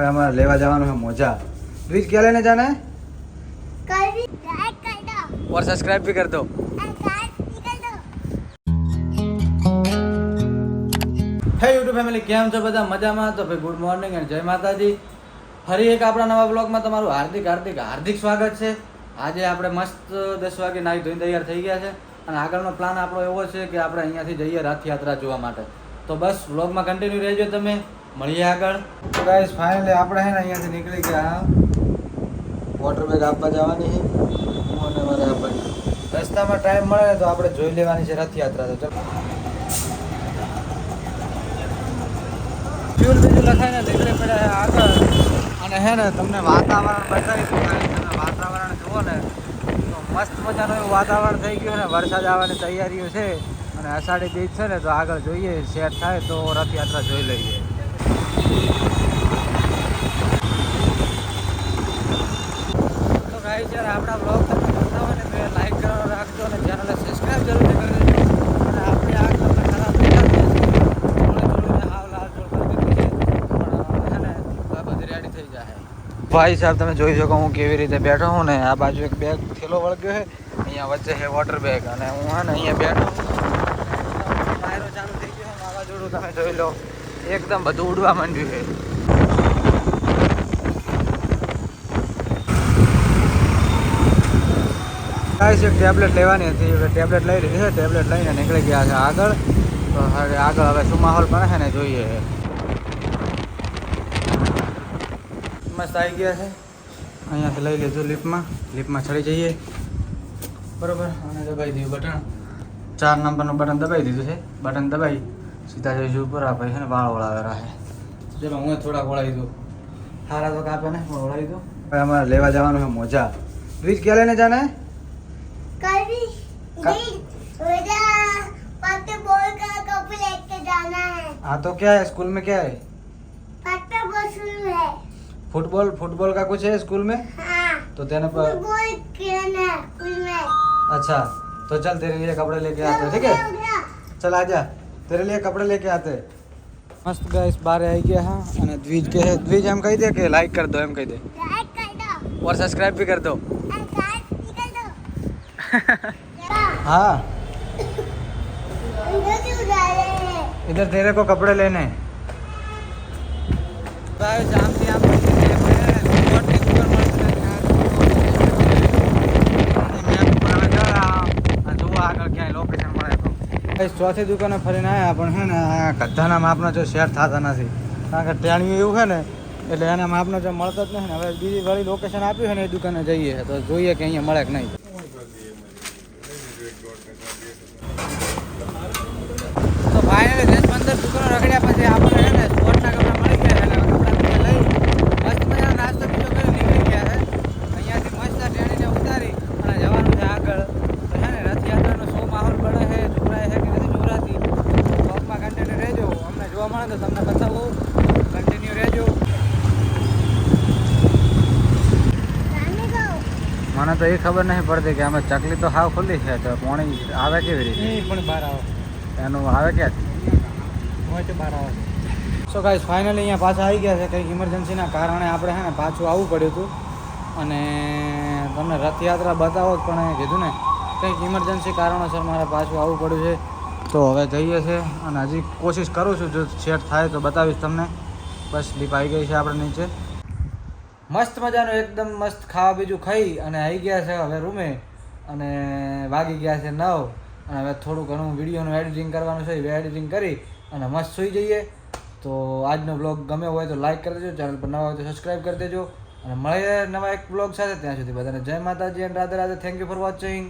हमारा लेवा जवान है मोजा। ब्रिज क्या लेने जाना है? और सब्सक्राइब भी कर दो। हे यूट्यूब फैमिली, केम छो बधा मजामां? तो भाई गुड मॉर्निंग एंड जय माताजी। ફરી એક આપણા નવા બ્લોગમાં તમારું હાર્દિક સ્વાગત છે। આજે આપણે મસ્ત 10 વાગે નાહી ધોઈને તૈયાર થઈ ગયા છે અને આગળનો પ્લાન આપણો એવો છે કે આપણે અહીંયાથી જઈએ રથયાત્રા જોવા માટે। તો બસ બ્લોગમાં કન્ટિન્યુ રહેજો, તમે મળીએ આગળ। તો ગાઈસ ફાઇનલી આપણે હે ને અહીંયાથી નીકળી ગયા। વોટર બેગ આપવા જવાની છે હું અને મારા ભાઈ। રસ્તામાં ટાઈમ મળે તો આપણે જોઈ લેવાની છે રથયાત્રા। તો ચલો ફ્યુલ બીજું લખાઈને નીકળી પડ્યા આગળ। અને હે ને તમને વાતાવરણ બતાવી દઉં, તમે વાતાવરણ જુઓ ને તો મસ્ત મજાનું એવું વાતાવરણ થઈ ગયું ને વરસાદ આવવાની તૈયારીઓ છે। અને અષાઢી બીજ છે ને તો આગળ જોઈએ, સેટ થાય તો રથયાત્રા જોઈ લઈએ। તો ગાઈસ યાર આપણા બ્લોગ તમે જોતા હોય ને તો લાઈક કરો રાખજો અને ચેનલને સબસ્ક્રાઈબ જરૂરથી કરી દેજો। અને આપણી આગ તમને ખરાબ દેખાતી હશે થોડી હાવ લાલ ચોળ કરી દીધી છે પણ હે ને બધી રેડી થઈ જાય। ભાઈ સાહેબ તમે જોઈ શકો હું કેવી રીતે બેઠો હું ને, આ બાજુ એક બેગ થેલો વળગ્યો છે, અહીંયા વચ્ચે છે વોટર બેગ અને હું હે ને અહીંયા બેઠો વાયરો ચાલુ થઈ ગયો છે, વાવાઝોડું તમે જોઈ લો એકદમ બધું ઉડવા માંડ્યું છે। ગાઈસ એક ટેબ્લેટ લેવાની હતી, હવે ટેબ્લેટ લઈ લીધી છે, ટેબ્લેટ લઈને નીકળી ગયા છે આગળ। તો હવે આગળ હવે શું માહોલ બને છે ને જોઈએ। મસ્ત આવી ગયા છે, અહીંયાથી લઈ લીધું લિફ્ટમાં ચડી જઈએ બરાબર। અને દબાઈ દીધું બટન, 4 નંબરનું બટન દબાઈ દીધું છે। બટન દબાઈ સીધા જઈશું ઉપર। આ ભાઈ છે ને વાળ ઓળાવેલા છે, ચલો હું થોડાક ઓળાવી દઉં, સારા તો કાપે ને ઓળાવી દઉં। હવે અમારે લેવા જવાનું છે મોજા। ब्रिज क्या लेने जाना है? हाँ तो क्या है स्कूल में, क्या है? फुटबॉल का कुछ है स्कूल में? हाँ। तो तेने पर अच्छा तो चल तेरे लिए कपड़े लेके आते हैं, ठीक है? चल आजा, तेरे लिए कपड़े लेके आते हैं। मस्त गाइस बाहर आई गया हाँ। અને દ્વિજ કે દ્વિજ એમ કહી દે કે લાઈક कर दो, एम कही दे और सब्सक्राइब भी कर दो। हाँ इधर तेरे को कपड़े लेने ચોથી દુકાને ફરીને આવ્યા પણ છે ને આ ગધાના માપનો જો શેર થતા નથી, કારણ કે ટેણીયું એવું છે ને એટલે એના માપનો જો મળતો જ નથી ને। હવે બીજી વાળી લોકેશન આપ્યું છે ને એ દુકાને જઈએ તો જોઈએ કે અહીંયા મળે કે નહીં। તો ફાઇનલી 10-15 દુકાનો રખડ્યા પછી આપણે છે ને સ્પોર્ટના કપડાં મળી ગયા એટલે કપડાં લઈ મસ્ત મજાનો નાસ્તો બીજો કરી નીકળી ગયા છે। અહીંયાથી મસ્ત ટેણીને ઉતારી અને જવાનું છે આગળ। તો છે ને રથયાત્રાનો શો માહોલ પડે છે, જોડાય છે કે નથી જોડાતી, બ્લોગમાં કન્ટિન્યુ રહેજો, અમને જોવા મળે તો તમને બતાવું, કન્ટિન્યુ રહેજો। મને તો એ ખબર નહીં પડતી કે અમે ચકલી તો હાવ ખુલ્લી છે તો પાણી આવે કેવી રીતે? પણ બહાર આવે, એનું આવે ક્યાંથી બહાર આવે। સો ગાઈસ ફાઇનલી અહીંયા પાછા આવી ગયા છે, કંઈક ઇમરજન્સીના કારણે આપણે છે ને પાછું આવવું પડ્યું હતું અને તમને રથયાત્રા બતાવો પણ કીધું ને કંઈક ઇમરજન્સી કારણોસર મારે પાછું આવવું પડ્યું છે। તો હવે જઈએ છે અને હજી કોશિશ કરું છું, જો સેટ થાય તો બતાવીશ તમને। બસ સ્લીપ આવી ગઈ છે આપણે નીચે, મસ્ત મજાનું એકદમ મસ્ત ખાવા બીજું ખાઈ અને આવી ગયા છે હવે રૂમે અને વાગી ગયા છે 9 અને હવે થોડું ઘણું વિડીયોનું એડિટિંગ કરવાનું છે, એ એડિટિંગ કરી અને મસ્ત સૂઈ જઈએ। તો આજનો બ્લોગ ગમ્યો હોય તો લાઈક કરી દેજો, ચેનલ પર નવા હોય તો સબસ્ક્રાઈબ કરી દેજો અને મળીએ નવા એક બ્લોગ સાથે। ત્યાં સુધી બધાને જય માતાજી and Radhe Radhe. Thank you for watching.